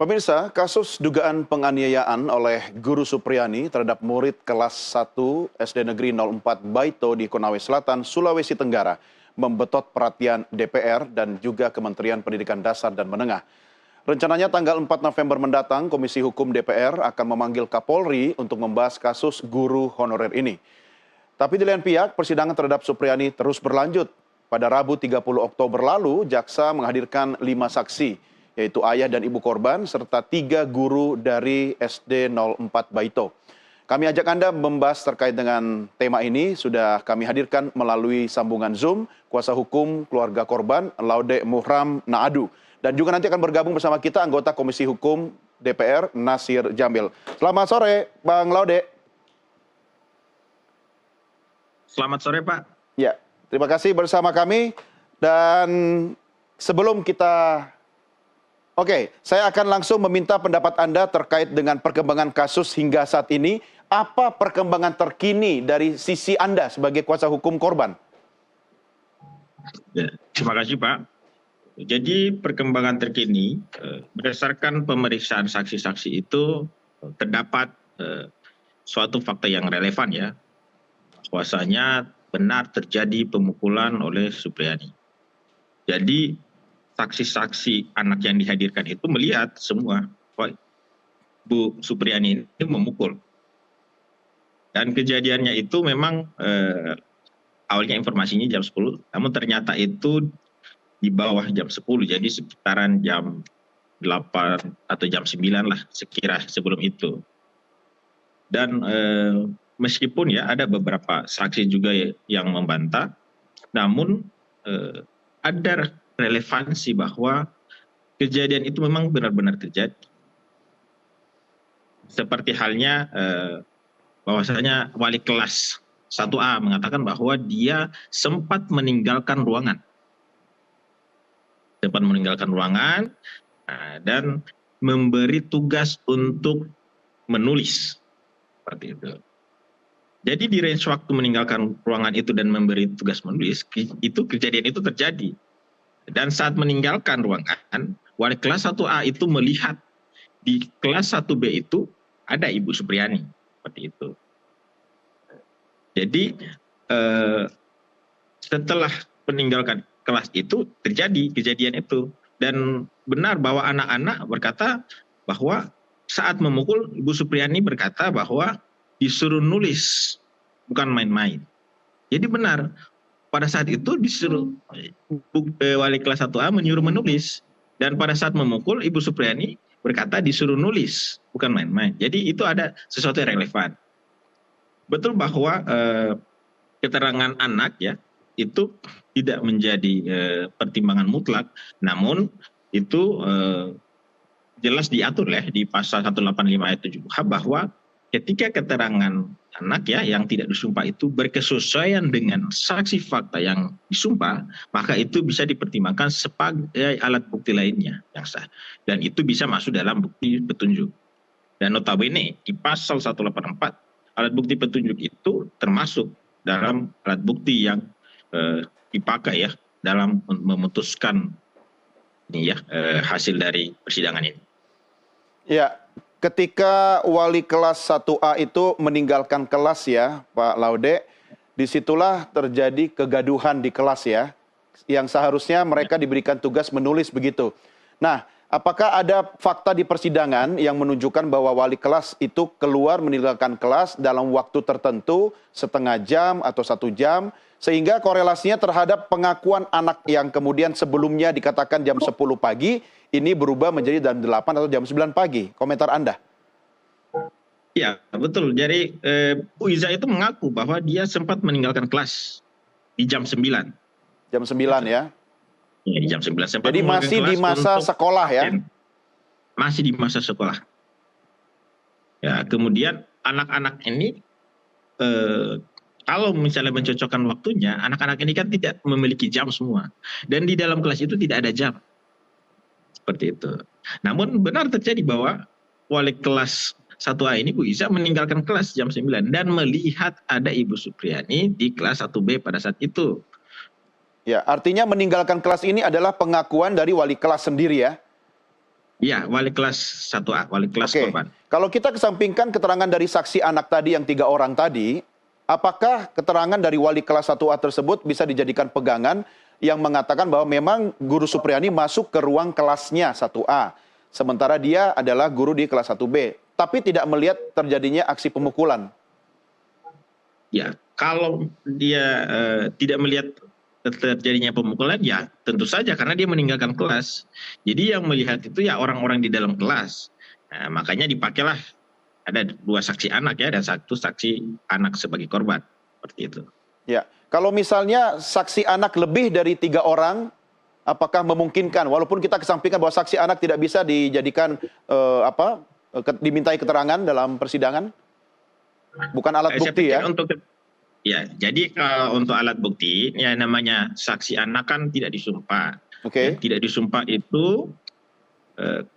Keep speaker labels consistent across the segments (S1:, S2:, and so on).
S1: Pemirsa, kasus dugaan penganiayaan oleh guru Supriyani terhadap murid kelas 1 SD Negeri 04 Baito di Konawe Selatan, Sulawesi Tenggara membetot perhatian DPR dan juga Kementerian Pendidikan Dasar dan Menengah. Rencananya tanggal 4 November mendatang, Komisi Hukum DPR akan memanggil Kapolri untuk membahas kasus guru honorer ini. Tapi di lain pihak, persidangan terhadap Supriyani terus berlanjut. Pada Rabu 30 Oktober lalu, jaksa menghadirkan 5 saksi, yaitu ayah dan ibu korban, serta 3 guru dari SD 04 Baito. Kami ajak Anda membahas terkait dengan tema ini, sudah kami hadirkan melalui sambungan Zoom, kuasa hukum keluarga korban, Laude Muhram Naadu. Dan juga nanti akan bergabung bersama kita anggota Komisi Hukum DPR, Nasir Jamil. Selamat sore, Bang Laude.
S2: Selamat sore, Pak.
S1: Ya, terima kasih bersama kami. Dan sebelum kita... Oke, saya akan langsung meminta pendapat Anda terkait dengan perkembangan kasus hingga saat ini. Apa perkembangan terkini dari sisi Anda sebagai kuasa hukum korban?
S2: Ya, terima kasih, Pak. Jadi perkembangan terkini, berdasarkan pemeriksaan saksi-saksi itu terdapat suatu fakta yang relevan ya. Bahwasanya benar terjadi pemukulan oleh Supriyani. Jadi saksi-saksi anak yang dihadirkan itu melihat semua bahwa Bu Supriyani ini memukul. Dan kejadiannya itu memang awalnya informasinya jam 10, namun ternyata itu di bawah jam 10, jadi sekitaran jam 8 atau jam 9 lah sekira sebelum itu. Dan meskipun ya ada beberapa saksi juga yang membantah, namun ada relevansi bahwa kejadian itu memang benar-benar terjadi. Seperti halnya bahwasanya wali kelas 1A mengatakan bahwa dia sempat meninggalkan ruangan. Dan memberi tugas untuk menulis. Seperti itu. Jadi di range waktu meninggalkan ruangan itu dan memberi tugas menulis, itu kejadian itu terjadi. Dan saat meninggalkan ruangan, wali kelas 1A itu melihat di kelas 1B itu ada Ibu Supriyani. Seperti itu. Jadi setelah meninggalkan kelas itu terjadi kejadian itu. Dan benar bahwa anak-anak berkata bahwa saat memukul Ibu Supriyani berkata bahwa disuruh nulis, bukan main-main. Jadi benar, pada saat itu disuruh wali kelas 1A menyuruh menulis. Dan pada saat memukul Ibu Supriyani berkata disuruh nulis, bukan main-main. Jadi itu ada sesuatu yang relevan. Betul bahwa keterangan anak ya itu tidak menjadi pertimbangan mutlak, namun itu jelas diatur ya di pasal 185 ayat 7H bahwa ketika keterangan anak ya yang tidak disumpah itu berkesesuaian dengan saksi fakta yang disumpah, maka itu bisa dipertimbangkan sebagai alat bukti lainnya yang sah, dan itu bisa masuk dalam bukti petunjuk. Dan notabene di pasal 184 alat bukti petunjuk itu termasuk dalam alat bukti yang dipakai ya dalam memutuskan ini ya hasil dari persidangan ini.
S1: Ya, ketika wali kelas 1A itu meninggalkan kelas ya, Pak Laude, disitulah terjadi kegaduhan di kelas ya, yang seharusnya mereka diberikan tugas menulis begitu. Nah, apakah ada fakta di persidangan yang menunjukkan bahwa wali kelas itu keluar meninggalkan kelas dalam waktu tertentu, setengah jam atau 1 jam, sehingga korelasinya terhadap pengakuan anak yang kemudian sebelumnya dikatakan jam 10 pagi, ini berubah menjadi jam 8 atau jam 9 pagi. Komentar Anda?
S2: Ya, betul. Jadi Bu Iza itu mengaku bahwa dia sempat meninggalkan kelas di jam 9.
S1: Jam 9 ya?
S2: Ya, di jam 9. Sempat
S1: jadi masih di masa sekolah ya?
S2: Masih di masa sekolah. Ya, kemudian anak-anak ini kalau misalnya mencocokkan waktunya, anak-anak ini kan tidak memiliki jam semua. Dan di dalam kelas itu tidak ada jam. Seperti itu. Namun benar terjadi bahwa wali kelas 1A ini Bu Iza meninggalkan kelas jam 9 dan melihat ada Ibu Supriyani di kelas 1B pada saat itu.
S1: Ya, artinya meninggalkan kelas ini adalah pengakuan dari wali kelas sendiri ya?
S2: Ya, wali kelas 1A, wali kelas
S1: Oke,
S2: korban.
S1: kalau kita kesampingkan keterangan dari saksi anak tadi yang 3 orang tadi, apakah keterangan dari wali kelas 1A tersebut bisa dijadikan pegangan yang mengatakan bahwa memang guru Supriyani masuk ke ruang kelasnya 1A, sementara dia adalah guru di kelas 1B, tapi tidak melihat terjadinya aksi pemukulan?
S2: Ya, kalau dia tidak melihat terjadinya pemukulan, ya tentu saja karena dia meninggalkan kelas. Jadi yang melihat itu ya orang-orang di dalam kelas. Nah, makanya dipakailah ada 2 saksi anak ya dan 1 saksi anak sebagai korban. Seperti itu.
S1: Ya, kalau misalnya saksi anak lebih dari 3 orang, apakah memungkinkan? Walaupun kita kesampingkan bahwa saksi anak tidak bisa dijadikan dimintai keterangan dalam persidangan, bukan alat
S2: Saya
S1: bukti
S2: pikir
S1: ya?
S2: untuk ya, jadi kalau untuk alat bukti ya namanya saksi anak kan tidak disumpah. Ya,
S1: Oke.
S2: tidak disumpah itu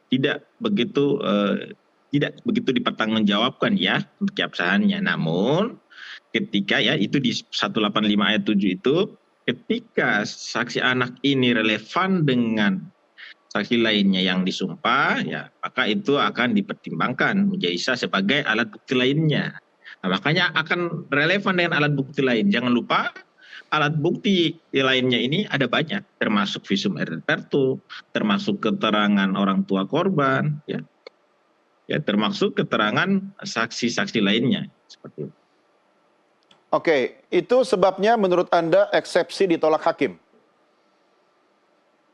S2: tidak begitu dipertanggungjawabkan ya untuk keabsahannya. Namun ketika ya itu di 185 ayat 7 itu ketika saksi anak ini relevan dengan saksi lainnya yang disumpah ya maka itu akan dipertimbangkan menjadi sah sebagai alat bukti lainnya. Nah, makanya akan relevan dengan alat bukti lain. Jangan lupa alat bukti lainnya ini ada banyak, termasuk visum et repertum, termasuk keterangan orang tua korban, ya termasuk keterangan saksi-saksi lainnya. Seperti itu.
S1: Oke, itu sebabnya menurut Anda eksepsi ditolak hakim?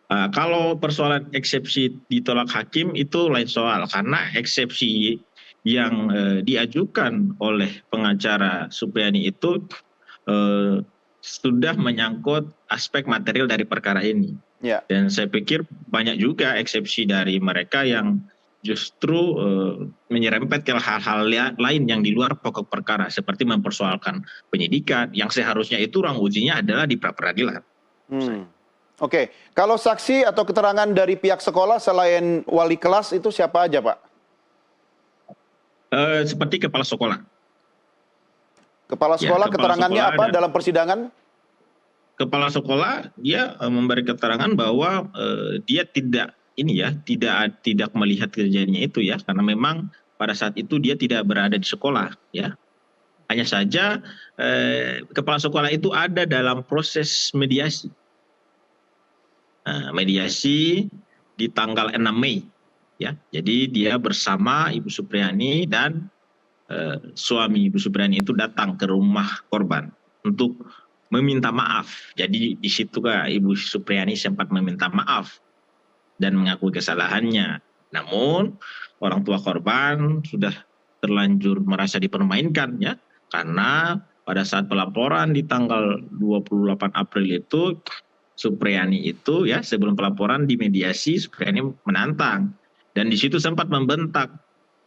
S2: Kalau persoalan eksepsi ditolak hakim itu lain soal, karena eksepsi yang diajukan oleh pengacara Supriyani itu sudah menyangkut aspek material dari perkara ini.
S1: Ya.
S2: Dan saya pikir banyak juga eksepsi dari mereka yang justru menyerempet ke hal-hal lain yang di luar pokok perkara, seperti mempersoalkan penyidikan yang seharusnya itu ruang ujinya adalah di pra peradilan.
S1: Oke, kalau saksi atau keterangan dari pihak sekolah selain wali kelas itu siapa aja, Pak?
S2: Seperti kepala sekolah.
S1: Kepala
S2: Ya,
S1: sekolah
S2: kepala
S1: keterangannya
S2: sekolah
S1: apa dalam persidangan?
S2: Kepala sekolah dia memberi keterangan bahwa dia tidak tidak melihat kejadiannya itu ya, karena memang pada saat itu dia tidak berada di sekolah ya. Hanya saja kepala sekolah itu ada dalam proses mediasi. Mediasi di tanggal 6 Mei ya. Jadi dia bersama Ibu Supriyani dan suami Ibu Supriyani itu datang ke rumah korban untuk meminta maaf. Jadi di situ Ibu Supriyani sempat meminta maaf dan mengakui kesalahannya. Namun orang tua korban sudah terlanjur merasa dipermainkan ya, karena pada saat pelaporan di tanggal 28 April itu Supriyani itu ya sebelum pelaporan di mediasi Supriyani menantang dan di situ sempat membentak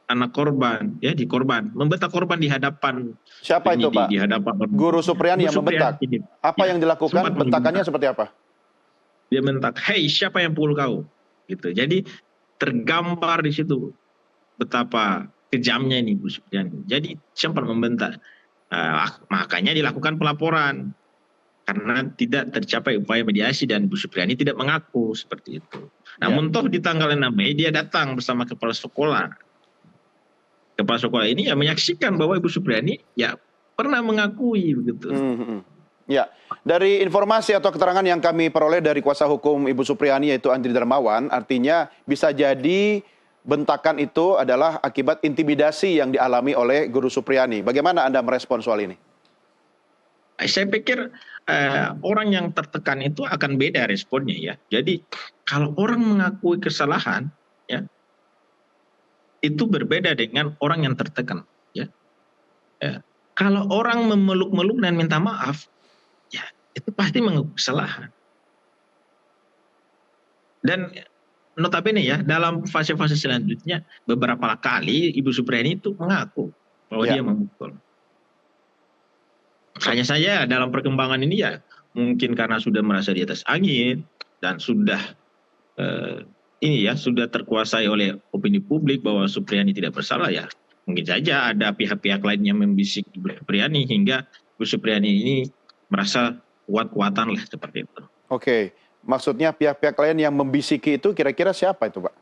S2: anak korban ya, di korban membentak korban di hadapan
S1: Siapa itu, Pak?
S2: di hadapan
S1: Guru Supriyani yang membentak. Apa yang dilakukan? Bentakannya seperti apa?
S2: Dia bentak, "Hei, siapa yang pukul kau?" Gitu. Jadi tergambar di situ betapa kejamnya ini Bu Supriyani. Jadi sempat membentak. Makanya dilakukan pelaporan karena tidak tercapai upaya mediasi dan Bu Supriyani tidak mengaku seperti itu. Namun toh di tanggal 6 Mei dia datang bersama kepala sekolah. Kepala sekolah ini ya menyaksikan bahwa Ibu Supriyani ya pernah mengakui begitu.
S1: Ya, dari informasi atau keterangan yang kami peroleh dari kuasa hukum Ibu Supriyani yaitu Andri Darmawan, artinya bisa jadi bentakan itu adalah akibat intimidasi yang dialami oleh Guru Supriyani. Bagaimana Anda merespon soal ini?
S2: Saya pikir orang yang tertekan itu akan beda responnya ya. Jadi kalau orang mengakui kesalahan ya itu berbeda dengan orang yang tertekan ya. Kalau orang memeluk-meluk dan minta maaf ya itu pasti mengaku kesalahan. Dan notabene ya dalam fase-fase selanjutnya beberapa kali Ibu Supriyani itu mengaku bahwa dia memukul. Hanya saja dalam perkembangan ini ya mungkin karena sudah merasa di atas angin dan sudah sudah terkuasai oleh opini publik bahwa Supriyani tidak bersalah ya. Mungkin saja ada pihak-pihak lain yang membisik Ibu Supriyani hingga Ibu Supriyani ini merasa kuat-kuatan lah seperti itu.
S1: Oke, maksudnya pihak-pihak lain yang membisiki itu kira-kira siapa itu, Pak?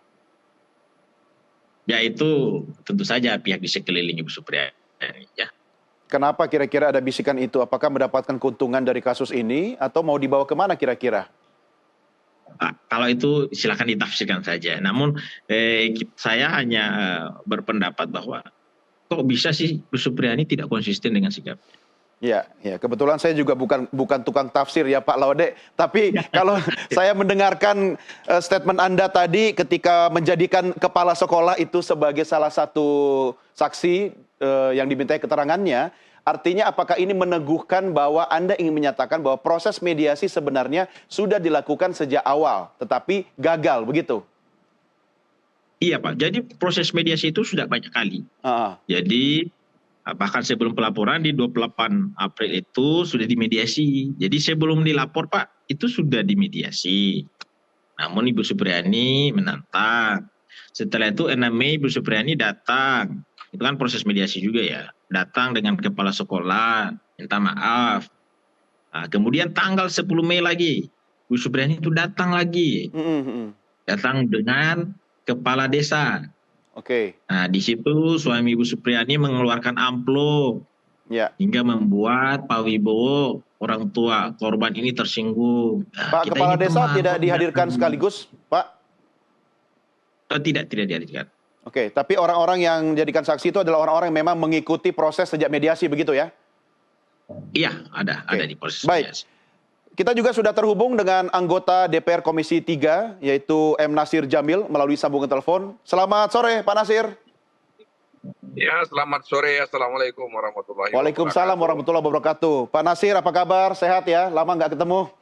S2: yaitu tentu saja pihak di sekeliling Ibu Supriyani. Ya.
S1: Kenapa kira-kira ada bisikan itu? Apakah mendapatkan keuntungan dari kasus ini atau mau dibawa kemana kira-kira?
S2: Kalau itu silakan ditafsirkan saja. Namun saya hanya berpendapat bahwa kok bisa sih Bu Supriyani tidak konsisten dengan sikapnya.
S1: Ya, kebetulan saya juga bukan tukang tafsir ya Pak Laude. Tapi kalau saya mendengarkan statement Anda tadi ketika menjadikan kepala sekolah itu sebagai salah satu saksi yang dimintai keterangannya, artinya apakah ini meneguhkan bahwa Anda ingin menyatakan bahwa proses mediasi sebenarnya sudah dilakukan sejak awal, tetapi gagal, begitu?
S2: Iya Pak, jadi proses mediasi itu sudah banyak kali. Jadi bahkan sebelum pelaporan di 28 April itu sudah dimediasi. Jadi sebelum dilapor Pak, itu sudah dimediasi. Namun Ibu Supriyani menantang. Setelah itu 6 Mei Ibu Supriyani datang. Itu kan proses mediasi juga ya. Datang dengan kepala sekolah, minta maaf. Nah, kemudian tanggal 10 Mei lagi, Ibu Supriyani itu datang lagi. Datang dengan kepala desa.
S1: Oke.
S2: Nah, di situ suami Ibu Supriyani mengeluarkan amplop hingga membuat Pak Wibowo, orang tua korban ini tersinggung. Nah,
S1: Pak Kepala Desa tidak dihadirkan sekaligus, Pak?
S2: Tidak dihadirkan.
S1: Oke, tapi orang-orang yang jadikan saksi itu adalah orang-orang yang memang mengikuti proses sejak mediasi, begitu ya?
S2: Iya, ada di proses
S1: Baik.
S2: mediasi.
S1: Kita juga sudah terhubung dengan anggota DPR Komisi 3, yaitu M. Nasir Jamil, melalui sambungan telepon. Selamat sore, Pak Nasir.
S3: Ya, selamat sore. Assalamualaikum warahmatullahi wabarakatuh.
S1: Waalaikumsalam warahmatullahi wabarakatuh. Pak Nasir, apa kabar? Sehat ya? Lama nggak ketemu?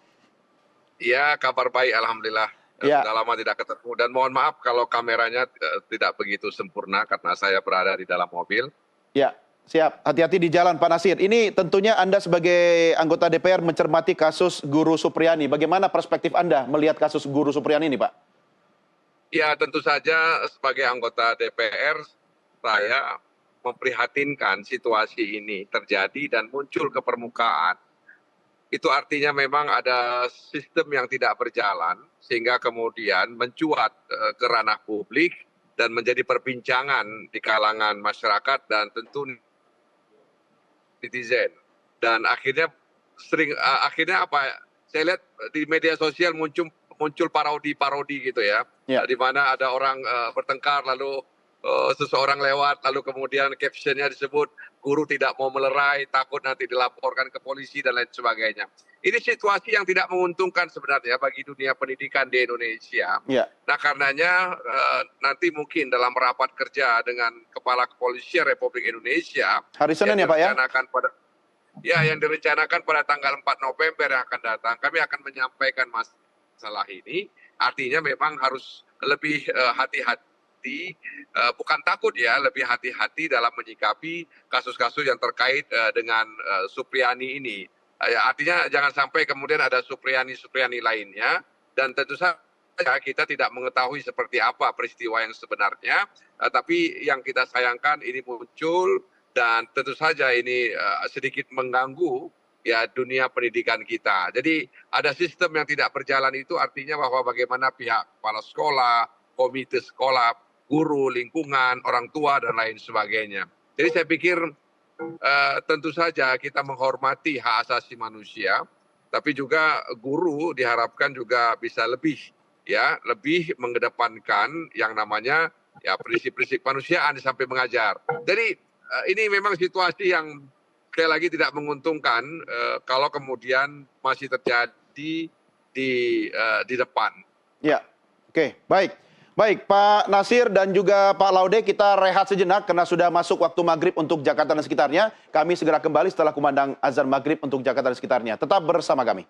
S3: Ya, kabar baik, alhamdulillah.
S1: Ya.
S3: Sudah lama tidak ketemu. Dan mohon maaf kalau kameranya tidak begitu sempurna karena saya berada di dalam mobil.
S1: Ya. Siap, hati-hati di jalan Pak Nasir. Ini tentunya Anda sebagai anggota DPR mencermati kasus Guru Supriyani. Bagaimana perspektif Anda melihat kasus Guru Supriyani ini, Pak?
S3: Ya, tentu saja sebagai anggota DPR, saya memprihatinkan situasi ini terjadi dan muncul ke permukaan. Itu artinya memang ada sistem yang tidak berjalan, sehingga kemudian mencuat ke ranah publik dan menjadi perbincangan di kalangan masyarakat dan tentu netizen. Dan akhirnya apa, saya lihat di media sosial muncul parodi gitu ya. Di mana ada orang bertengkar lalu seseorang lewat lalu kemudian captionnya disebut guru tidak mau melerai, takut nanti dilaporkan ke polisi dan lain sebagainya. Ini situasi yang tidak menguntungkan sebenarnya bagi dunia pendidikan di Indonesia. Nah, karenanya nanti mungkin dalam rapat kerja dengan Kepala Kepolisian Republik Indonesia
S1: hari Senin ya Pak ya?
S3: Yang direncanakan pada tanggal 4 November yang akan datang, kami akan menyampaikan masalah ini. Artinya memang harus lebih hati-hati, bukan takut ya, lebih hati-hati dalam menyikapi kasus-kasus yang terkait dengan Supriyani ini. Artinya jangan sampai kemudian ada Supriyani lainnya, dan tentu saja kita tidak mengetahui seperti apa peristiwa yang sebenarnya, tapi yang kita sayangkan ini muncul dan tentu saja ini sedikit mengganggu ya dunia pendidikan kita. Jadi ada sistem yang tidak berjalan, itu artinya bahwa bagaimana pihak kepala sekolah, komite sekolah, guru, lingkungan, orang tua dan lain sebagainya. Jadi saya pikir tentu saja kita menghormati hak asasi manusia, tapi juga guru diharapkan juga bisa lebih mengedepankan yang namanya ya prinsip-prinsip kemanusiaan sampai mengajar. Jadi ini memang situasi yang sekali lagi tidak menguntungkan kalau kemudian masih terjadi di depan.
S1: Ya, oke, baik. Baik, Pak Nasir dan juga Pak Laude, kita rehat sejenak karena sudah masuk waktu maghrib untuk Jakarta dan sekitarnya. Kami segera kembali setelah kumandang azan maghrib untuk Jakarta dan sekitarnya. Tetap bersama kami.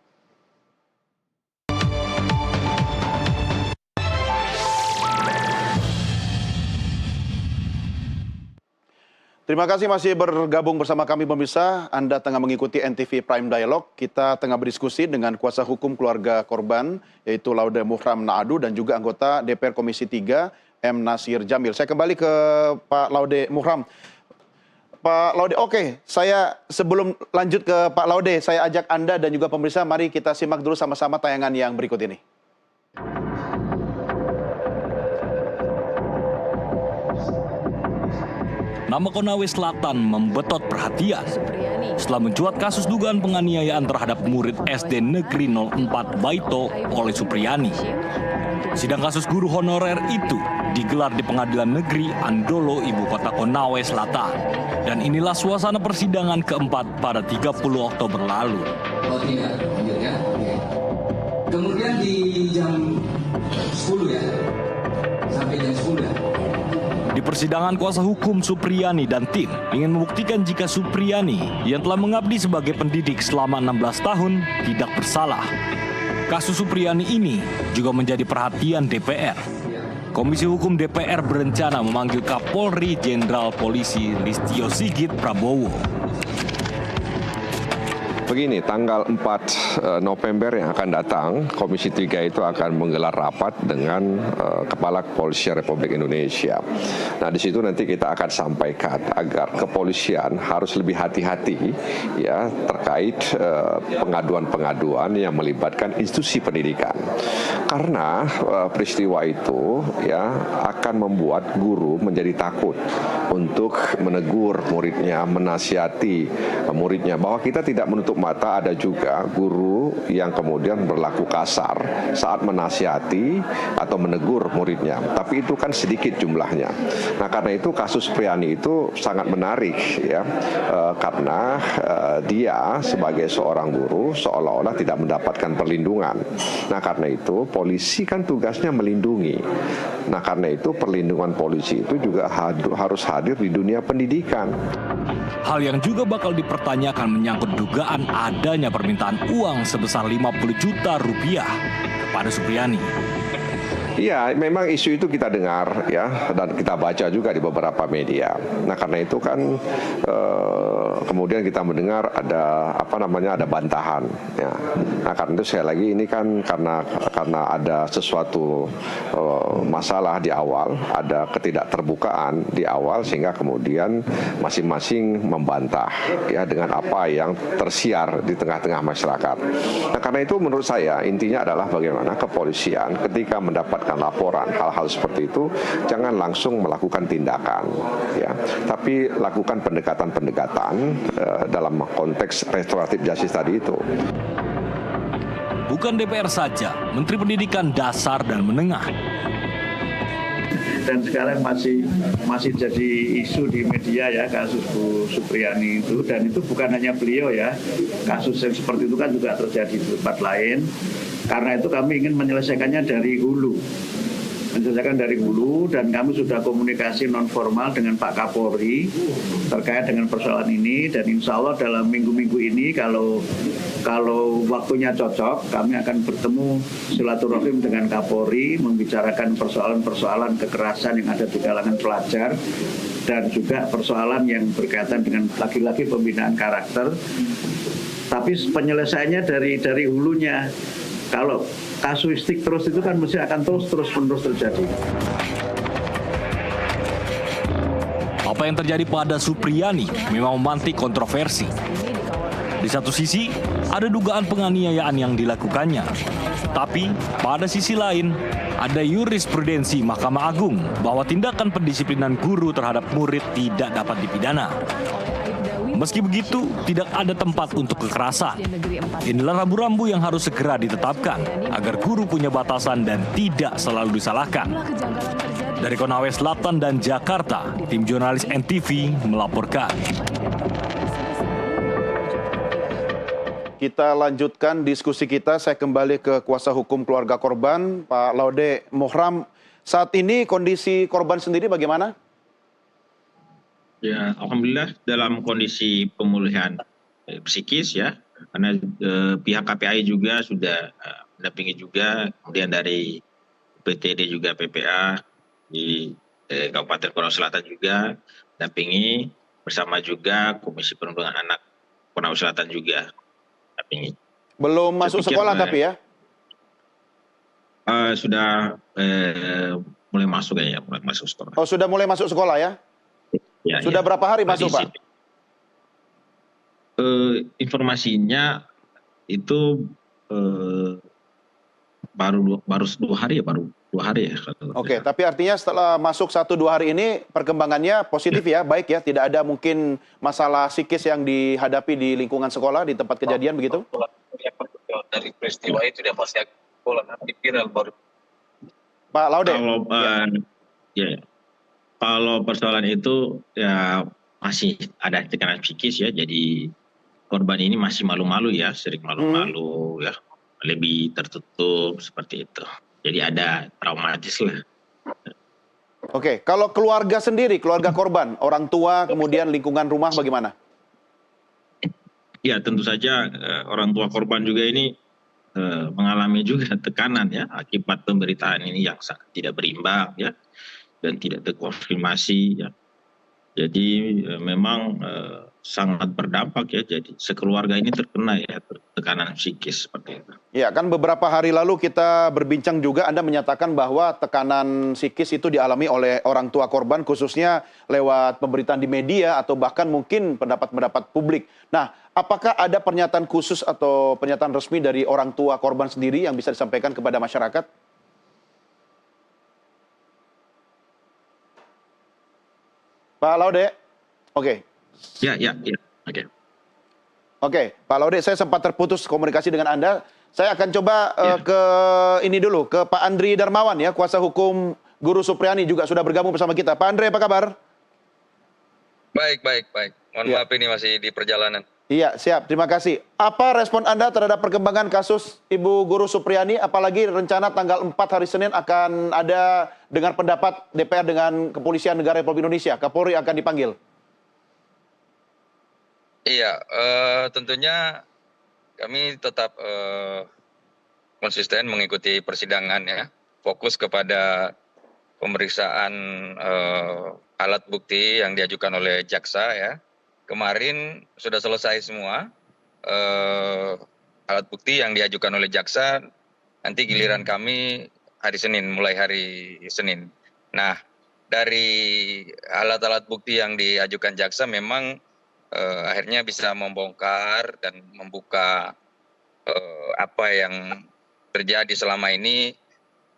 S1: Terima kasih masih bergabung bersama kami pemirsa. Anda tengah mengikuti NTV Prime Dialog. Kita tengah berdiskusi dengan kuasa hukum keluarga korban, yaitu Laude Muhram Naadu dan juga anggota DPR Komisi 3, M. Nasir Jamil. Saya kembali ke Pak Laude Muhram. Pak Laude, oke, saya sebelum lanjut ke Pak Laude, saya ajak Anda dan juga pemirsa, mari kita simak dulu sama-sama tayangan yang berikut ini.
S4: nama Konawe Selatan membetot perhatian setelah mencuat kasus dugaan penganiayaan terhadap murid SD Negeri 04 Baito oleh Supriyani. Sidang kasus guru honorer itu digelar di Pengadilan Negeri Andolo, Ibu Kota Konawe Selatan. Dan inilah suasana persidangan keempat pada 30 Oktober lalu.
S5: Oh tidak, lanjut ya. Oke. Kemudian di jam 10 ya, sampai jam 10 ya.
S4: Di persidangan, kuasa hukum Supriyani dan tim ingin membuktikan jika Supriyani yang telah mengabdi sebagai pendidik selama 16 tahun tidak bersalah. Kasus Supriyani ini juga menjadi perhatian DPR. Komisi Hukum DPR berencana memanggil Kapolri Jenderal Polisi Listio Sigit Prabowo.
S6: Begini, tanggal 4 November yang akan datang, Komisi 3 itu akan menggelar rapat dengan Kepala Kepolisian Republik Indonesia. Nah, di situ nanti kita akan sampaikan agar kepolisian harus lebih hati-hati ya terkait pengaduan-pengaduan yang melibatkan institusi pendidikan. Karena peristiwa itu ya akan membuat guru menjadi takut untuk menegur muridnya, menasihati muridnya, bahwa kita tidak menutup mata ada juga guru yang kemudian berlaku kasar saat menasihati atau menegur muridnya. Tapi itu kan sedikit jumlahnya. Nah, karena itu kasus Supriyani itu sangat menarik ya, karena dia sebagai seorang guru seolah-olah tidak mendapatkan perlindungan. Nah, karena itu polisi kan tugasnya melindungi. Nah, karena itu perlindungan polisi itu juga harus hadir di dunia pendidikan.
S4: Hal yang juga bakal dipertanyakan menyangkut dugaan adanya permintaan uang sebesar 50 juta rupiah kepada Supriyani.
S6: Iya, memang isu itu kita dengar ya, dan kita baca juga di beberapa media. Nah, karena itu kan kemudian kita mendengar ada ada bantahan. Ya. Nah, karena itu sekali lagi ini kan karena ada sesuatu masalah di awal, ada ketidakterbukaan di awal sehingga kemudian masing-masing membantah ya dengan apa yang tersiar di tengah-tengah masyarakat. Nah, karena itu menurut saya intinya adalah bagaimana kepolisian ketika mendapatkan laporan hal-hal seperti itu jangan langsung melakukan tindakan ya, tapi lakukan pendekatan-pendekatan dalam konteks restoratif justice tadi itu.
S4: Bukan DPR saja, Menteri Pendidikan Dasar dan Menengah
S7: dan sekarang masih jadi isu di media ya kasus Bu Supriyani itu, dan itu bukan hanya beliau ya, kasus yang seperti itu kan juga terjadi di tempat lain. Karena itu kami ingin menyelesaikannya dari hulu, dan kami sudah komunikasi non formal dengan Pak Kapolri terkait dengan persoalan ini, dan insya Allah dalam minggu-minggu ini kalau waktunya cocok kami akan bertemu silaturahim dengan Kapolri membicarakan persoalan-persoalan kekerasan yang ada di kalangan pelajar dan juga persoalan yang berkaitan dengan lagi-lagi pembinaan karakter, tapi penyelesaiannya dari hulunya. Kalau kasuistik terus itu kan mesti akan terus-menerus terjadi.
S4: Apa yang terjadi pada Supriyani memang memantik kontroversi. Di satu sisi, ada dugaan penganiayaan yang dilakukannya. Tapi, pada sisi lain, ada jurisprudensi Mahkamah Agung bahwa tindakan pendisiplinan guru terhadap murid tidak dapat dipidana. Meski begitu, tidak ada tempat untuk kekerasan. Inilah rambu-rambu yang harus segera ditetapkan agar guru punya batasan dan tidak selalu disalahkan. Dari Konawe Selatan dan Jakarta, tim jurnalis NTV melaporkan.
S1: Kita lanjutkan diskusi kita. Saya kembali ke kuasa hukum keluarga korban, Pak Laude Mohram. Saat ini kondisi korban sendiri bagaimana?
S2: Ya, alhamdulillah dalam kondisi pemulihan psikis ya, karena pihak KPAI juga sudah mendampingi juga, kemudian dari PTD juga PPA di Kabupaten Konawe Selatan juga dampingi, bersama juga Komisi Perlindungan Anak Konawe Selatan juga dampingi. Belum masuk sekolah tapi ya? Sudah mulai masuk ya, mulai masuk sekolah.
S1: Oh, sudah mulai masuk sekolah ya? Ya, sudah berapa hari masuk, Pak?
S2: Informasinya itu baru 2 hari ya, baru 2 hari ya. Kalau
S1: Oke,
S2: tidak.
S1: tapi artinya setelah masuk 1-2 hari ini perkembangannya positif ya, baik ya, tidak ada mungkin masalah psikis yang dihadapi di lingkungan sekolah di tempat kejadian begitu?
S8: Dari peristiwa itu dia pasti akan bola nanti viral baru.
S1: Pak Laude.
S2: Kalau ya, kalau persoalan itu ya masih ada tekanan psikis ya. Jadi korban ini masih malu-malu ya, sering malu-malu ya, lebih tertutup seperti itu. Jadi ada traumatis lah.
S1: Oke, kalau keluarga sendiri, keluarga korban, orang tua, kemudian lingkungan rumah bagaimana?
S2: Ya tentu saja orang tua korban juga ini mengalami juga tekanan ya akibat pemberitaan ini yang sangat tidak berimbang ya dan tidak terkonfirmasi ya. Jadi memang sangat berdampak ya. Jadi sekeluarga ini terkena ya tekanan psikis seperti itu.
S1: Ya, kan beberapa hari lalu kita berbincang juga, Anda menyatakan bahwa tekanan psikis itu dialami oleh orang tua korban, khususnya lewat pemberitaan di media atau bahkan mungkin pendapat-pendapat publik. Nah, apakah ada pernyataan khusus atau pernyataan resmi dari orang tua korban sendiri yang bisa disampaikan kepada masyarakat? Pak Laude? Oke.
S2: Ya. Oke.
S1: Oke, Pak Laude, saya sempat terputus komunikasi dengan Anda. Saya akan coba ke ini dulu, ke Pak Andri Darmawan ya, kuasa hukum Guru Supriyani juga sudah bergabung bersama kita. Pak Andre, apa kabar?
S8: Baik. Mohon maaf ini masih di perjalanan.
S1: Iya, siap. Terima kasih. Apa respon Anda terhadap perkembangan kasus Ibu Guru Supriyani, apalagi rencana tanggal 4 hari Senin akan ada dengar pendapat DPR dengan Kepolisian Negara Republik Indonesia, Kapolri akan dipanggil?
S8: Iya, tentunya kami tetap konsisten mengikuti persidangan ya. Fokus kepada pemeriksaan alat bukti yang diajukan oleh jaksa ya. Kemarin sudah selesai semua alat bukti yang diajukan oleh jaksa. Nanti giliran kami hari Senin, mulai hari Senin. Nah, dari alat-alat bukti yang diajukan jaksa memang akhirnya bisa membongkar dan membuka apa yang terjadi selama ini.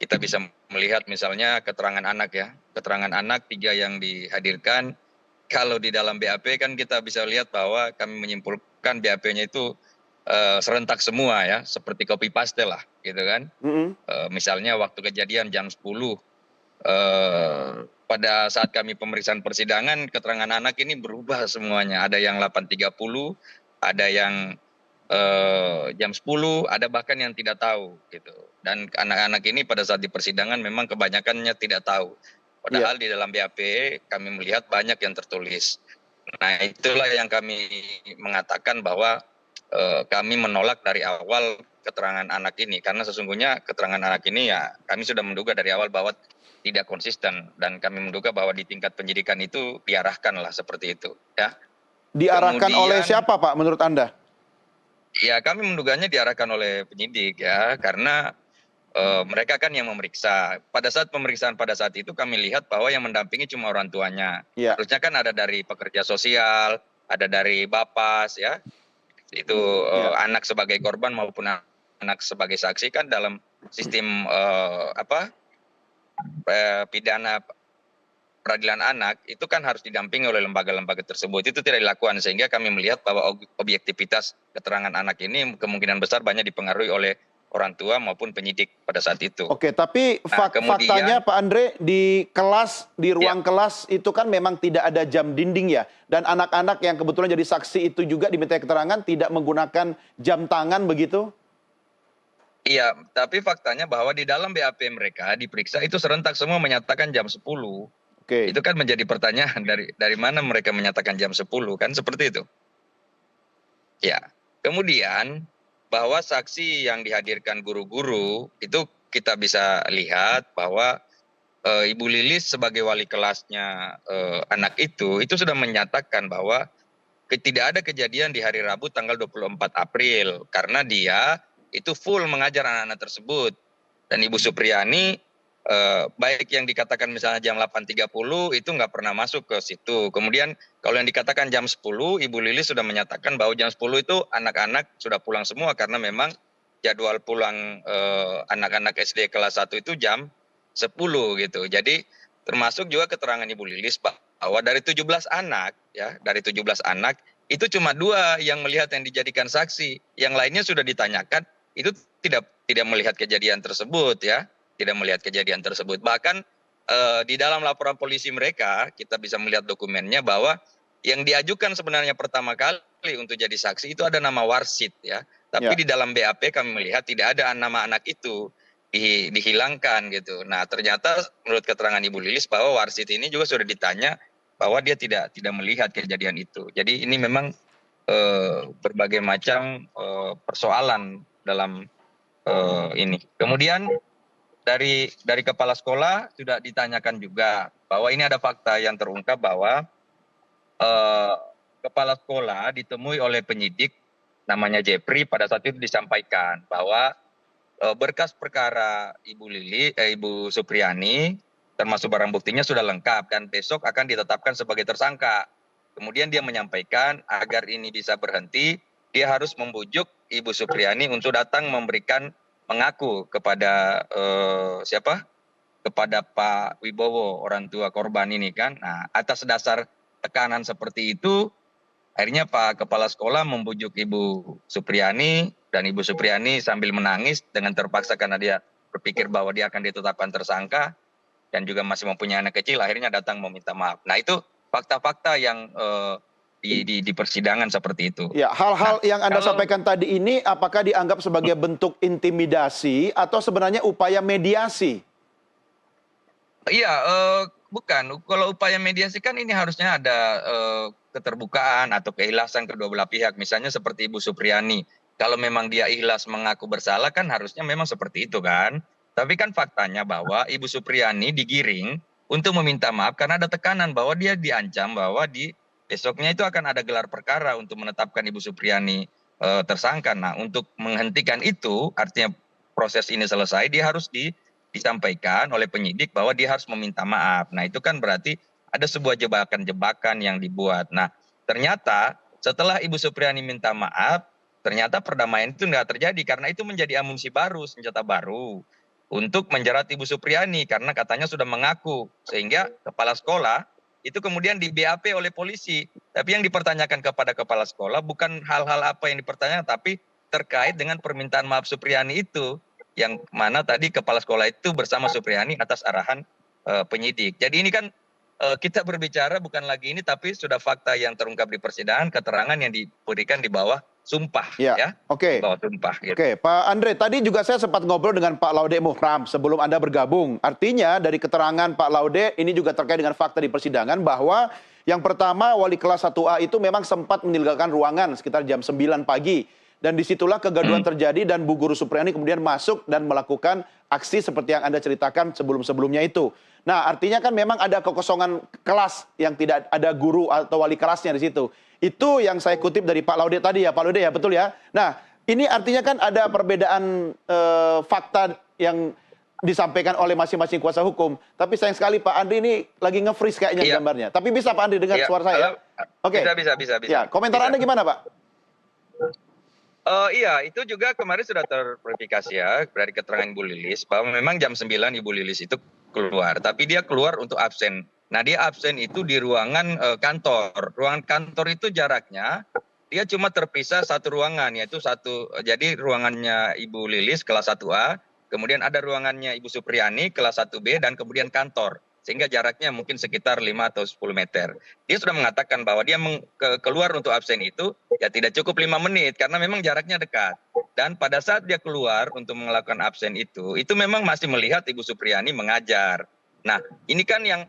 S8: Kita bisa melihat misalnya keterangan anak ya, keterangan anak 3 yang dihadirkan. Kalau di dalam BAP kan kita bisa lihat bahwa kami menyimpulkan BAP-nya itu serentak semua ya, seperti copy paste lah gitu kan. Misalnya waktu kejadian jam 10, pada saat kami pemeriksaan persidangan, keterangan anak ini berubah semuanya. Ada yang 8.30, ada yang jam 10, ada bahkan yang tidak tahu gitu. Dan anak-anak ini pada saat di persidangan memang kebanyakannya tidak tahu. Padahal di dalam BAP kami melihat banyak yang tertulis. Nah, itulah yang kami mengatakan bahwa kami menolak dari awal keterangan anak ini, karena sesungguhnya keterangan anak ini ya kami sudah menduga dari awal bahwa tidak konsisten, dan kami menduga bahwa di tingkat penyidikan itu diarahkan lah seperti itu ya.
S1: Diarahkan oleh siapa Pak menurut Anda?
S8: Ya, kami menduganya diarahkan oleh penyidik ya, karena mereka kan yang memeriksa. Pada saat pemeriksaan pada saat itu kami lihat bahwa yang mendampingi cuma orang tuanya. Harusnya kan ada dari pekerja sosial, ada dari Bapas ya. Itu anak sebagai korban maupun anak sebagai saksi kan dalam sistem pidana peradilan anak itu kan harus didampingi oleh lembaga-lembaga tersebut. Itu tidak dilakukan, sehingga kami melihat bahwa objektivitas keterangan anak ini kemungkinan besar banyak dipengaruhi oleh orang tua maupun penyidik pada saat itu.
S1: Oke, tapi faktanya Pak Andre, di kelas, di ruang kelas itu kan memang tidak ada jam dinding ya. Dan anak-anak yang kebetulan jadi saksi itu juga diminta keterangan tidak menggunakan jam tangan begitu?
S8: Iya, tapi faktanya bahwa di dalam BAP mereka diperiksa itu serentak semua menyatakan jam 10.
S1: Oke.
S8: Itu kan menjadi pertanyaan dari mana mereka menyatakan jam 10 kan, seperti itu. Ya, kemudian bahwa saksi yang dihadirkan guru-guru itu kita bisa lihat bahwa Ibu Lilis sebagai wali kelasnya anak itu sudah menyatakan bahwa tidak ada kejadian di hari Rabu tanggal 24 April karena dia itu full mengajar anak-anak tersebut. Dan Ibu Supriyani baik yang dikatakan misalnya jam 8.30 itu nggak pernah masuk ke situ. Kemudian kalau yang dikatakan jam 10, Ibu Lilis sudah menyatakan bahwa jam 10 itu anak-anak sudah pulang semua karena memang jadwal pulang anak-anak SD kelas 1 itu jam 10 gitu. Jadi termasuk juga keterangan Ibu Lilis bahwa dari 17 anak ya, dari 17 anak itu cuma 2 yang melihat yang dijadikan saksi. Yang lainnya sudah ditanyakan itu tidak melihat kejadian tersebut ya, tidak melihat kejadian tersebut. Bahkan di dalam laporan polisi mereka kita bisa melihat dokumennya bahwa yang diajukan sebenarnya pertama kali untuk jadi saksi itu ada nama Warsid ya. Tapi di dalam BAP kami melihat tidak ada nama anak itu dihilangkan gitu. Nah ternyata menurut keterangan Ibu Lilis bahwa Warsid ini juga sudah ditanya bahwa dia tidak melihat kejadian itu. Jadi ini memang berbagai macam persoalan dalam ini. Kemudian dari kepala sekolah sudah ditanyakan juga bahwa ini ada fakta yang terungkap bahwa kepala sekolah ditemui oleh penyidik namanya Jepri. Pada saat itu disampaikan bahwa berkas perkara Ibu Supriani termasuk barang buktinya sudah lengkap dan besok akan ditetapkan sebagai tersangka. Kemudian dia menyampaikan agar ini bisa berhenti, dia harus membujuk Ibu Supriani untuk datang mengaku kepada kepada Pak Wibowo, orang tua korban ini kan. Nah, atas dasar tekanan seperti itu, akhirnya Pak Kepala Sekolah membujuk Ibu Supriani, dan Ibu Supriani sambil menangis dengan terpaksa karena dia berpikir bahwa dia akan ditetapkan tersangka dan juga masih mempunyai anak kecil, akhirnya datang meminta maaf. Nah itu fakta-fakta yang di persidangan seperti itu.
S1: Ya, hal-hal yang Anda sampaikan tadi ini apakah dianggap sebagai bentuk intimidasi atau sebenarnya upaya mediasi?
S8: Iya, bukan. Kalau upaya mediasi kan ini harusnya ada keterbukaan atau keikhlasan kedua belah pihak. Misalnya seperti Ibu Supriani. Kalau memang dia ikhlas mengaku bersalah kan harusnya memang seperti itu kan. Tapi kan faktanya bahwa Ibu Supriani digiring untuk meminta maaf karena ada tekanan bahwa dia diancam bahwa besoknya itu akan ada gelar perkara untuk menetapkan Ibu Supriani tersangka. Nah, untuk menghentikan itu artinya proses ini selesai, dia harus disampaikan oleh penyidik bahwa dia harus meminta maaf. Nah, itu kan berarti ada sebuah jebakan-jebakan yang dibuat. Nah, ternyata setelah Ibu Supriani minta maaf, ternyata perdamaian itu tidak terjadi karena itu menjadi amunisi baru, senjata baru untuk menjerat Ibu Supriani karena katanya sudah mengaku. Sehingga kepala sekolah itu kemudian di BAP oleh polisi. Tapi yang dipertanyakan kepada kepala sekolah bukan hal-hal apa yang dipertanyakan, tapi terkait dengan permintaan maaf Supriani itu. Yang mana tadi kepala sekolah itu bersama Supriani atas arahan penyidik. Jadi ini kan kita berbicara bukan lagi ini, tapi sudah fakta yang terungkap di persidangan, keterangan yang diberikan di bawah sumpah. Ya.
S1: Oke.
S8: Di bawah sumpah. Gitu.
S1: Oke, Pak Andre, tadi juga saya sempat ngobrol dengan Pak Laude Muhram sebelum Anda bergabung. Artinya dari keterangan Pak Laude ini juga terkait dengan fakta di persidangan bahwa yang pertama wali kelas 1A itu memang sempat meninggalkan ruangan sekitar jam 9 pagi. Dan disitulah kegaduhan terjadi dan Bu Guru Supriani kemudian masuk dan melakukan aksi seperti yang Anda ceritakan sebelum-sebelumnya itu. Nah, artinya kan memang ada kekosongan kelas yang tidak ada guru atau wali kelasnya di situ. Itu yang saya kutip dari Pak Laude tadi ya, Pak Laude ya, betul ya? Nah, ini artinya kan ada perbedaan fakta yang disampaikan oleh masing-masing kuasa hukum. Tapi sayang sekali Pak Andri ini lagi nge-freeze kayaknya gambarnya. Tapi bisa Pak Andri dengar suara saya? Oke.
S8: Bisa.
S1: Ya, komentar Anda gimana Pak?
S8: Iya, itu juga kemarin sudah terverifikasi ya dari keterangan Ibu Lilis bahwa memang jam 9 Ibu Lilis itu keluar, tapi dia keluar untuk absen. Nah, dia absen itu di ruangan kantor. Ruangan kantor itu jaraknya dia cuma terpisah satu ruangan, yaitu jadi ruangannya Ibu Lilis kelas 1A, kemudian ada ruangannya Ibu Supriani kelas 1B dan kemudian kantor. Sehingga jaraknya mungkin sekitar 5 atau 10 meter. Dia sudah mengatakan bahwa dia keluar untuk absen itu ya tidak cukup 5 menit karena memang jaraknya dekat. Dan pada saat dia keluar untuk melakukan absen itu memang masih melihat Ibu Supriani mengajar. Nah, ini kan yang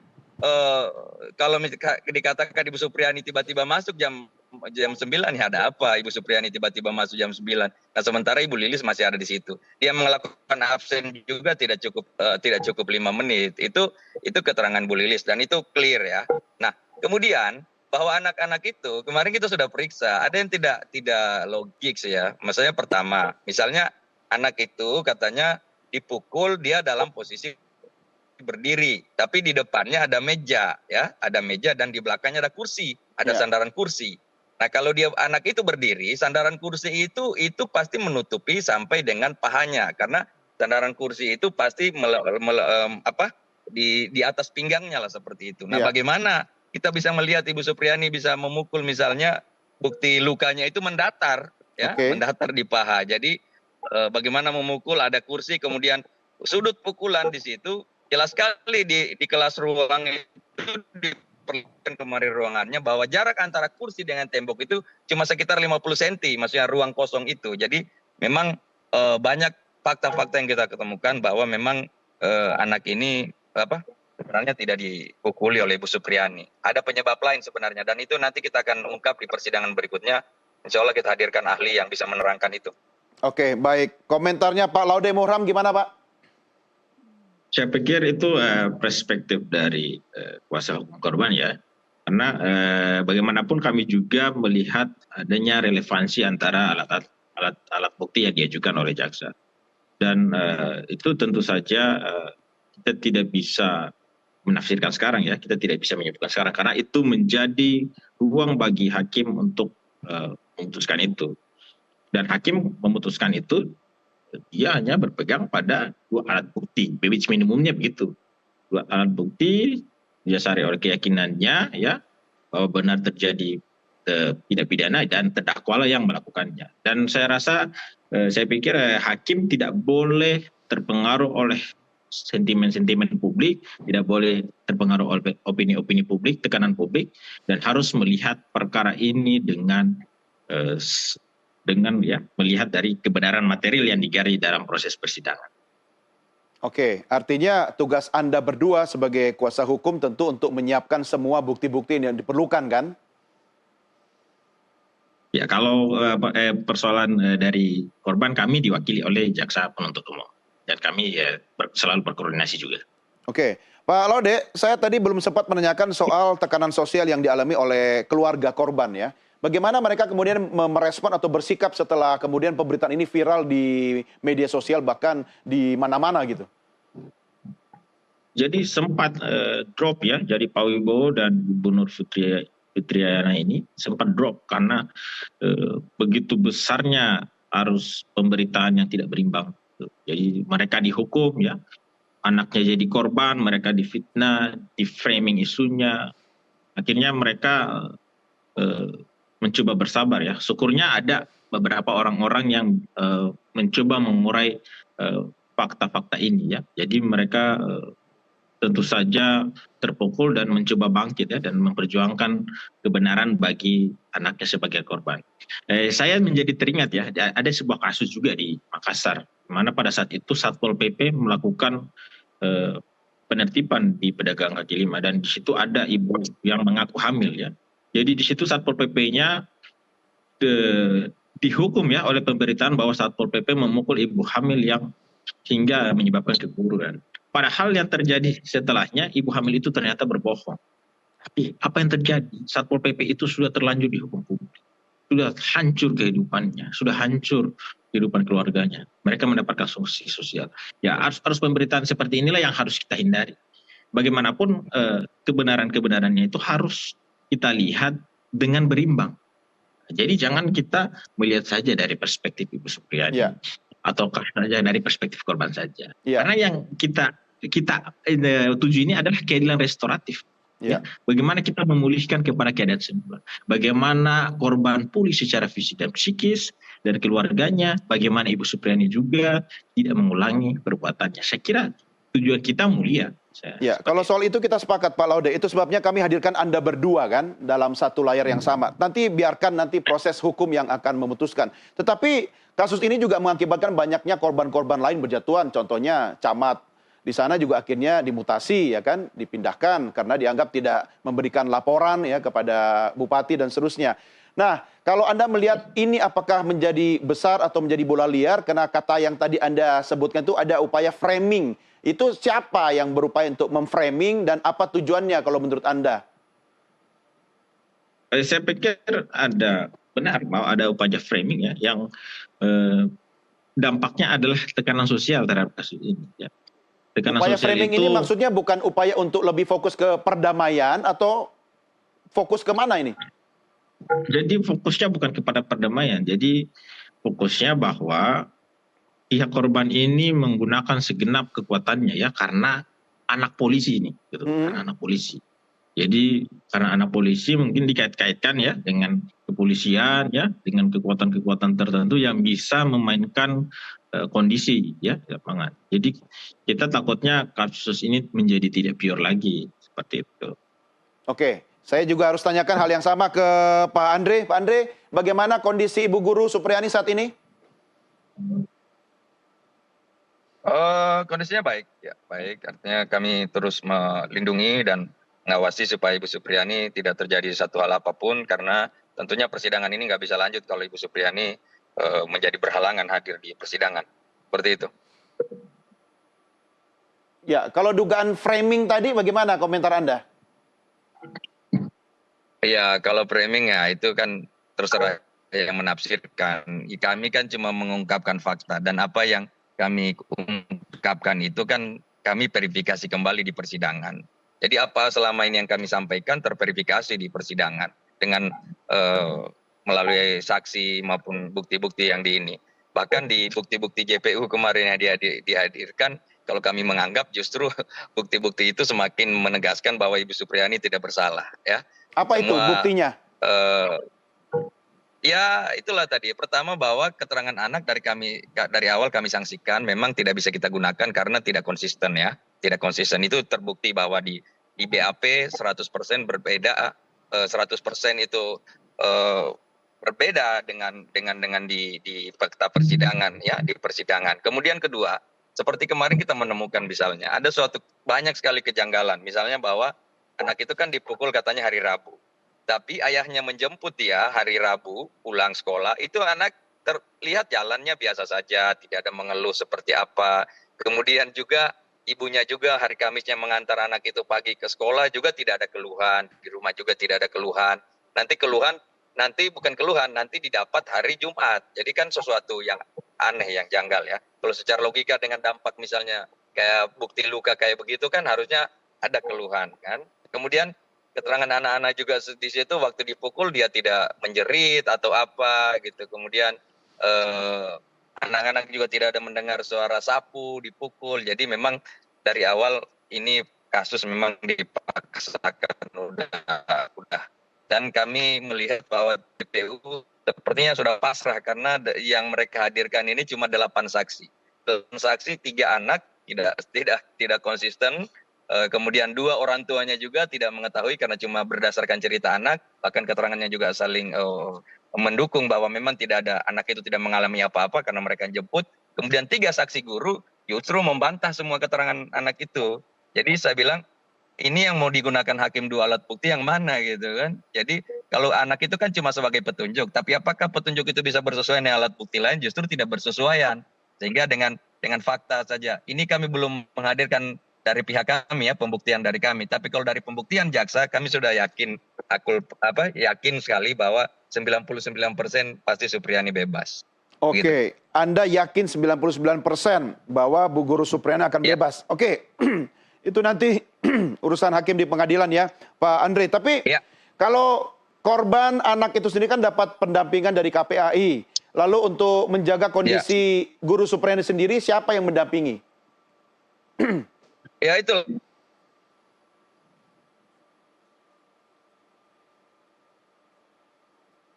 S8: kalau dikatakan Ibu Supriani tiba-tiba masuk jam 9 ya ada apa Ibu Supriani tiba-tiba masuk jam 9. Nah, sementara Ibu Lilis masih ada di situ. Dia melakukan absen juga tidak cukup 5 menit. Itu keterangan Bu Lilis dan itu clear ya. Nah, kemudian bahwa anak-anak itu kemarin kita sudah periksa, ada yang tidak logik ya. Maksudnya pertama, misalnya anak itu katanya dipukul dia dalam posisi berdiri, tapi di depannya ada meja ya, ada meja dan di belakangnya ada kursi, ada sandaran kursi. Nah, kalau anak itu berdiri, sandaran kursi itu pasti menutupi sampai dengan pahanya karena sandaran kursi itu pasti di atas pinggangnya lah seperti itu. Nah,
S1: Ya.
S8: bagaimana kita bisa melihat Ibu Supriyani bisa memukul misalnya bukti lukanya itu mendatar, ya,
S1: Oke.
S8: mendatar di paha. Jadi bagaimana memukul ada kursi, kemudian sudut pukulan di situ jelas sekali di kelas ruang itu diperlihatkan kemarin ruangannya bahwa jarak antara kursi dengan tembok itu cuma sekitar 50 cm, maksudnya ruang kosong itu. Jadi memang banyak fakta-fakta yang kita ketemukan bahwa memang anak ini sebenarnya tidak dipukuli oleh Ibu Supriyani. Ada penyebab lain sebenarnya, dan itu nanti kita akan ungkap di persidangan berikutnya. Insya Allah kita hadirkan ahli yang bisa menerangkan itu.
S1: Oke, baik. Komentarnya Pak Laude Muhram gimana, Pak?
S2: Saya pikir itu perspektif dari kuasa hukum korban ya. Karena bagaimanapun kami juga melihat adanya relevansi antara alat bukti yang diajukan oleh jaksa. Dan itu tentu saja kita tidak bisa menafsirkan sekarang ya, kita tidak bisa menyebutkan sekarang karena itu menjadi ruang bagi hakim untuk memutuskan itu. Dan hakim memutuskan itu dia hanya berpegang pada 2 alat bukti, which minimumnya begitu. 2 alat bukti didasari oleh keyakinannya ya bahwa benar terjadi tindak pidana dan terdakwa yang melakukannya. Dan saya rasa saya pikir hakim tidak boleh terpengaruh oleh sentimen-sentimen publik, tidak boleh terpengaruh oleh opini-opini publik, tekanan publik, dan harus melihat perkara ini dengan ya melihat dari kebenaran material yang digali dalam proses persidangan.
S1: Oke, artinya tugas Anda berdua sebagai kuasa hukum tentu untuk menyiapkan semua bukti-bukti yang diperlukan, kan?
S2: Ya, kalau persoalan dari korban, kami diwakili oleh jaksa penuntut umum. Dan kami selalu berkoordinasi juga.
S1: Oke, Pak Laude, saya tadi belum sempat menanyakan soal tekanan sosial yang dialami oleh keluarga korban ya. Bagaimana mereka kemudian merespon atau bersikap setelah kemudian pemberitaan ini viral di media sosial bahkan di mana-mana gitu?
S2: Jadi sempat drop ya, jadi Pak Wibowo dan Ibu Nur Fitriana ini sempat drop karena begitu besarnya arus pemberitaan yang tidak berimbang. Jadi mereka dihukum ya, anaknya jadi korban, mereka difitnah, di framing isunya. Akhirnya mereka mencoba bersabar ya. Syukurnya ada beberapa orang-orang yang mencoba mengurai fakta-fakta ini ya. Jadi mereka tentu saja terpukul dan mencoba bangkit ya dan memperjuangkan kebenaran bagi anaknya sebagai korban. Saya menjadi teringat ya, ada sebuah kasus juga di Makassar, di mana pada saat itu Satpol PP melakukan penertiban di pedagang kaki lima dan di situ ada ibu yang mengaku hamil ya. Jadi di situ Satpol PP-nya dihukum ya oleh pemberitaan bahwa Satpol PP memukul ibu hamil yang hingga menyebabkan keguguran. Padahal yang terjadi setelahnya ibu hamil itu ternyata berbohong. Tapi apa yang terjadi? Satpol PP itu sudah terlanjur dihukum publik. Sudah hancur kehidupannya, sudah hancur kehidupan keluarganya. Mereka mendapatkan sanksi sosial. Ya harus pemberitaan seperti inilah yang harus kita hindari. Bagaimanapun kebenaran-kebenarannya itu harus kita lihat dengan berimbang. Jadi jangan kita melihat saja dari perspektif Ibu Supriyani
S1: Ya.
S2: ataukah saja dari perspektif korban saja.
S1: Ya.
S2: Karena yang kita tuju ini adalah keadilan restoratif.
S1: Ya.
S2: Bagaimana kita memulihkan kepada keadaan semula. Bagaimana korban pulih secara fisik dan psikis dan keluarganya. Bagaimana Ibu Supriyani juga tidak mengulangi perbuatannya. Saya kira tujuan kita mulia.
S1: Ya, kalau soal itu kita sepakat Pak Laude. Itu sebabnya kami hadirkan Anda berdua kan dalam satu layar yang sama. Nanti biarkan nanti proses hukum yang akan memutuskan. Tetapi kasus ini juga mengakibatkan banyaknya korban-korban lain berjatuhan. Contohnya camat di sana juga akhirnya dimutasi ya kan, dipindahkan karena dianggap tidak memberikan laporan ya kepada bupati dan seterusnya. Nah, kalau Anda melihat ini apakah menjadi besar atau menjadi bola liar karena kata yang tadi Anda sebutkan itu ada upaya framing. Itu siapa yang berupaya untuk memframing dan apa tujuannya kalau menurut Anda?
S2: Saya pikir benar bahwa ada upaya framing ya yang dampaknya adalah tekanan sosial terhadap kasus ini ya. Tekanan
S1: Upaya
S2: sosial
S1: framing
S2: itu,
S1: ini maksudnya bukan upaya untuk lebih fokus ke perdamaian atau fokus ke mana ini?
S2: jadi fokusnya bukan kepada perdamaian. Jadi fokusnya bahwa pihak korban ini menggunakan segenap kekuatannya ya karena anak polisi ini, gitu, karena anak polisi. Jadi karena anak polisi mungkin dikait-kaitkan ya dengan kepolisian ya, dengan kekuatan-kekuatan tertentu yang bisa memainkan kondisi ya di lapangan. Jadi kita takutnya kasus ini menjadi tidak pure lagi seperti itu.
S1: Oke, saya juga harus tanyakan hal yang sama ke Pak Andre. Pak Andre, bagaimana kondisi Ibu Guru Supriyani saat ini?
S8: Kondisinya baik, ya baik. Artinya kami terus melindungi dan mengawasi supaya Ibu Supriyani tidak terjadi satu hal apapun, karena tentunya persidangan ini nggak bisa lanjut kalau Ibu Supriyani menjadi berhalangan hadir di persidangan. Seperti itu.
S1: Ya, kalau dugaan framing tadi bagaimana komentar Anda?
S8: Ya, kalau framing ya itu kan terserah yang menafsirkan. Kami kan cuma mengungkapkan fakta, dan apa yang kami ungkapkan itu kan kami verifikasi kembali di persidangan. Jadi apa selama ini yang kami sampaikan terverifikasi di persidangan dengan melalui saksi maupun bukti-bukti yang di ini. Bahkan di bukti-bukti JPU kemarin yang dihadirkan, kalau kami menganggap justru bukti-bukti itu semakin menegaskan bahwa Ibu Supriyani tidak bersalah. Ya.
S1: Apa itu buktinya?
S8: Ya itulah tadi. Pertama bahwa keterangan anak dari awal kami sanksikan memang tidak bisa kita gunakan karena tidak konsisten ya. Tidak konsisten itu terbukti bahwa di BAP 100% berbeda, 100% itu berbeda dengan di fakta persidangan ya, di persidangan. Kemudian kedua, seperti kemarin kita menemukan misalnya ada banyak sekali kejanggalan. Misalnya bahwa anak itu kan dipukul katanya hari Rabu. Tapi ayahnya menjemput dia hari Rabu pulang sekolah, itu anak terlihat jalannya biasa saja, tidak ada mengeluh seperti apa. Kemudian juga ibunya juga hari Kamisnya mengantar anak itu pagi ke sekolah juga tidak ada keluhan, di rumah juga tidak ada keluhan. Nanti bukan keluhan, nanti didapat hari Jumat. Jadi kan sesuatu yang aneh, yang janggal ya. Kalau secara logika dengan dampak misalnya kayak bukti luka kayak begitu kan harusnya ada keluhan kan. Kemudian keterangan anak-anak juga di situ waktu dipukul dia tidak menjerit atau apa gitu. Kemudian anak-anak juga tidak ada mendengar suara sapu dipukul. Jadi memang dari awal ini kasus memang dipaksakan udah. Dan kami melihat bahwa JPU sepertinya sudah pasrah karena yang mereka hadirkan ini cuma 8 saksi. 8 saksi 3 anak tidak konsisten. Kemudian 2 orang tuanya juga tidak mengetahui karena cuma berdasarkan cerita anak, bahkan keterangannya juga saling mendukung bahwa memang tidak ada, anak itu tidak mengalami apa-apa karena mereka jemput. Kemudian 3 saksi guru justru membantah semua keterangan anak itu. Jadi saya bilang ini yang mau digunakan hakim 2 alat bukti yang mana gitu kan. Jadi kalau anak itu kan cuma sebagai petunjuk, tapi apakah petunjuk itu bisa bersesuaian dengan alat bukti lain? Justru tidak bersesuaian. Sehingga dengan fakta saja. Ini kami belum menghadirkan dari pihak kami ya, pembuktian dari kami. Tapi kalau dari pembuktian jaksa, kami sudah yakin sekali bahwa 99% pasti Supriyani bebas.
S1: Oke,
S8: Gitu.
S1: Anda yakin 99% bahwa Bu Guru Supriyani akan bebas. Oke, itu nanti urusan hakim di pengadilan ya, Pak Andre. Tapi kalau korban anak itu sendiri kan dapat pendampingan dari KPAI. Lalu untuk menjaga kondisi Guru Supriyani sendiri, siapa yang mendampingi?
S8: Ya itu.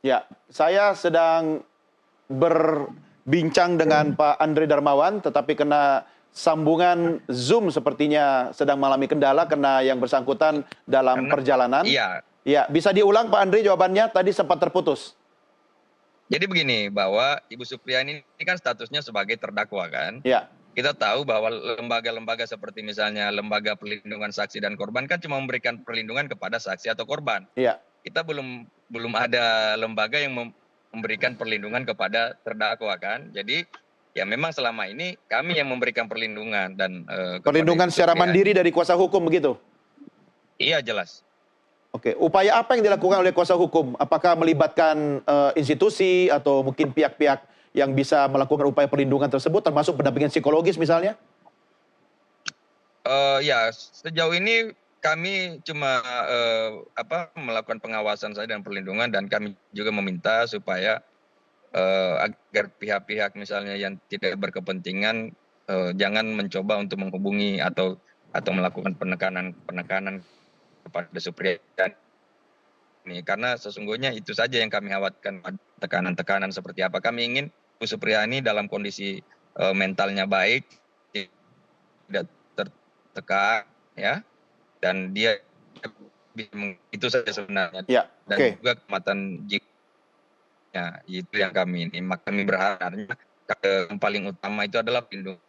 S1: Ya, saya sedang berbincang dengan Pak Andre Darmawan, tetapi kena sambungan Zoom sepertinya sedang mengalami kendala karena yang bersangkutan dalam perjalanan.
S8: Iya.
S1: Ya, bisa diulang Pak Andre jawabannya, tadi sempat terputus.
S8: Jadi begini, bahwa Ibu Supriyani ini kan statusnya sebagai terdakwa kan.
S1: Ya.
S8: Kita tahu bahwa lembaga-lembaga seperti misalnya Lembaga Perlindungan Saksi dan Korban kan cuma memberikan perlindungan kepada saksi atau korban.
S1: Iya.
S8: Kita belum ada lembaga yang memberikan perlindungan kepada terdakwa kan. Jadi ya memang selama ini kami yang memberikan perlindungan dan
S1: perlindungan secara mandiri dari kuasa hukum begitu?
S8: Iya jelas.
S1: Oke, upaya apa yang dilakukan oleh kuasa hukum? Apakah melibatkan institusi atau mungkin pihak-pihak yang bisa melakukan upaya perlindungan tersebut, termasuk pendampingan psikologis misalnya?
S8: Ya, sejauh ini kami cuma melakukan pengawasan saja dan perlindungan, dan kami juga meminta supaya agar pihak-pihap misalnya yang tidak berkepentingan jangan mencoba untuk menghubungi atau melakukan penekanan kepada Supriyani ini, karena sesungguhnya itu saja yang kami khawatirkan, tekanan-tekanan seperti apa. Kami ingin Bu Supriyani dalam kondisi mentalnya baik, tidak tertekan, ya, dan dia itu saja sebenarnya.
S1: Ya,
S8: dan juga kekuatan jiwa, itu yang kami ini. Maka kami berharap yang paling utama itu adalah pelindung.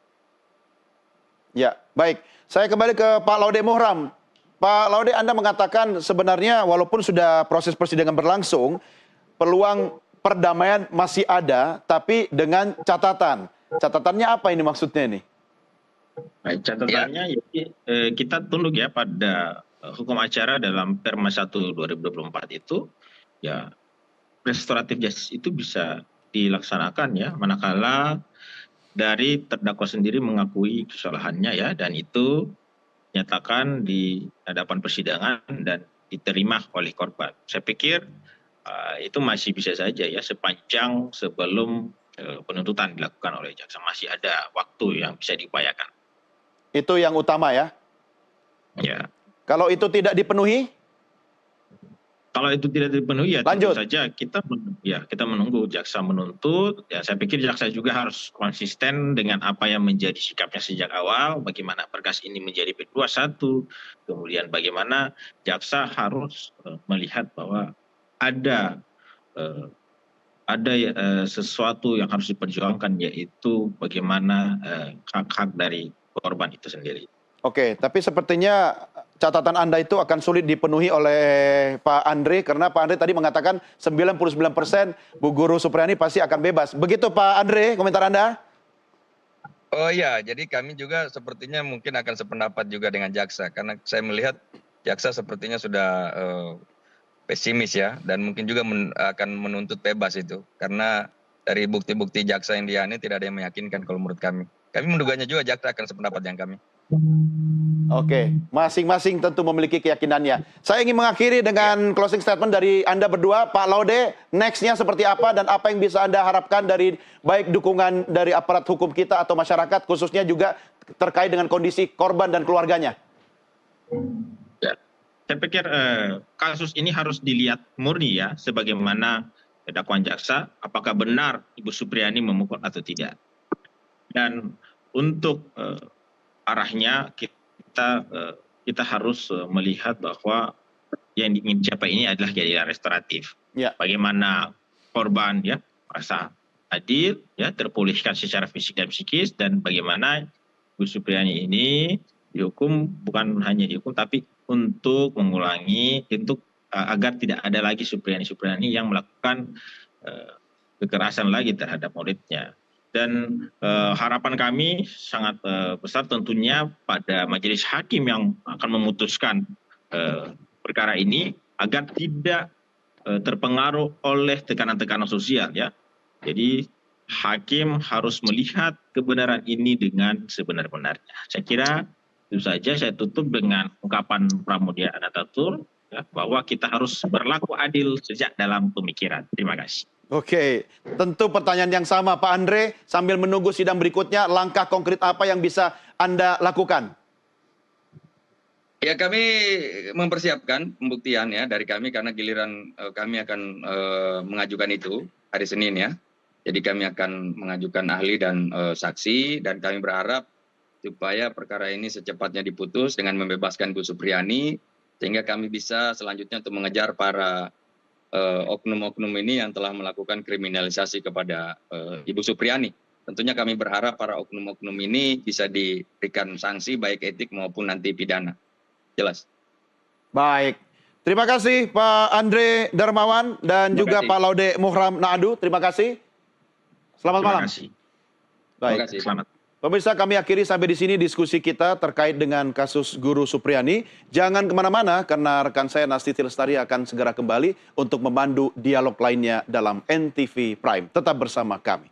S1: Ya, baik. Saya kembali ke Pak Laude Muhram. Pak Laude, Anda mengatakan sebenarnya walaupun sudah proses persidangan berlangsung, peluang perdamaian masih ada, tapi dengan catatan. Catatannya apa ini maksudnya ini?
S2: Baik, catatannya kita tunduk ya pada hukum acara dalam Perma 1 2024 itu, ya restoratif justice itu bisa dilaksanakan ya, manakala dari terdakwa sendiri mengakui kesalahannya ya, dan itu nyatakan di hadapan persidangan dan diterima oleh korban. Saya pikir itu masih bisa saja ya, sepanjang sebelum penuntutan dilakukan oleh jaksa, masih ada waktu yang bisa diupayakan.
S1: Itu yang utama ya?
S2: Ya.
S1: Kalau itu tidak dipenuhi?
S2: Kalau itu tidak dipenuhi ya
S1: lanjut
S2: tentu saja kita menunggu jaksa menuntut. Ya, saya pikir jaksa juga harus konsisten dengan apa yang menjadi sikapnya sejak awal, bagaimana berkas ini menjadi P21, kemudian bagaimana jaksa harus melihat bahwa ada sesuatu yang harus diperjuangkan, yaitu bagaimana hak-hak dari korban itu sendiri.
S1: Oke, tapi sepertinya catatan Anda itu akan sulit dipenuhi oleh Pak Andre, karena Pak Andre tadi mengatakan 99% Bu Guru Supriyani pasti akan bebas. Begitu Pak Andre, komentar Anda?
S8: Oh iya, jadi kami juga sepertinya mungkin akan sependapat juga dengan jaksa, karena saya melihat jaksa sepertinya sudah pesimis ya, dan mungkin juga akan menuntut bebas itu, karena dari bukti-bukti jaksa yang diani tidak ada yang meyakinkan kalau menurut kami. Kami menduganya juga jaksa akan sependapat dengan kami.
S1: Oke, masing-masing tentu memiliki keyakinannya. Saya ingin mengakhiri dengan closing statement dari Anda berdua. Pak Laude, next-nya seperti apa dan apa yang bisa Anda harapkan dari baik dukungan dari aparat hukum kita atau masyarakat, khususnya juga terkait dengan kondisi korban dan keluarganya?
S2: Ya, saya pikir kasus ini harus dilihat murni ya, sebagaimana dakwaan jaksa, apakah benar Ibu Supriyani memukul atau tidak. Dan untuk arahnya kita harus melihat bahwa yang ingin dicapai ini adalah keadilan restoratif.
S1: Ya.
S2: Bagaimana korban ya merasa adil, ya terpulihkan secara fisik dan psikis, dan bagaimana Bu Supriyani ini dihukum, bukan hanya dihukum tapi untuk mengulangi, untuk agar tidak ada lagi Supriyani yang melakukan kekerasan lagi terhadap muridnya. Dan harapan kami sangat besar tentunya pada majelis hakim yang akan memutuskan perkara ini agar tidak terpengaruh oleh tekanan-tekanan sosial ya. Jadi hakim harus melihat kebenaran ini dengan sebenar-benarnya. Saya kira itu saja. Saya tutup dengan ungkapan Pramudia Anantatur ya, bahwa kita harus berlaku adil sejak dalam pemikiran. Terima kasih.
S1: Oke, tentu pertanyaan yang sama Pak Andre, sambil menunggu sidang berikutnya, langkah konkret apa yang bisa Anda lakukan?
S8: Ya, kami mempersiapkan pembuktian ya dari kami, karena giliran kami akan mengajukan itu hari Senin ya. Jadi kami akan mengajukan ahli dan saksi, dan kami berharap supaya perkara ini secepatnya diputus dengan membebaskan Bu Supriyani, sehingga kami bisa selanjutnya untuk mengejar para oknum-oknum ini yang telah melakukan kriminalisasi kepada Ibu Supriyani. Tentunya kami berharap para oknum-oknum ini bisa diberikan sanksi baik etik maupun nanti pidana. Jelas.
S1: Baik. Terima kasih Pak Andre Darmawan dan juga Pak Laude Muhram Naadu. Terima kasih. Selamat malam.
S2: Terima kasih.
S1: Baik.
S2: Terima kasih. Selamat.
S1: Pemirsa, kami akhiri sampai di sini diskusi kita terkait dengan kasus Guru Supriyani. Jangan kemana-mana karena rekan saya Nastiti Lestari akan segera kembali untuk memandu dialog lainnya dalam NTV Prime. Tetap bersama kami.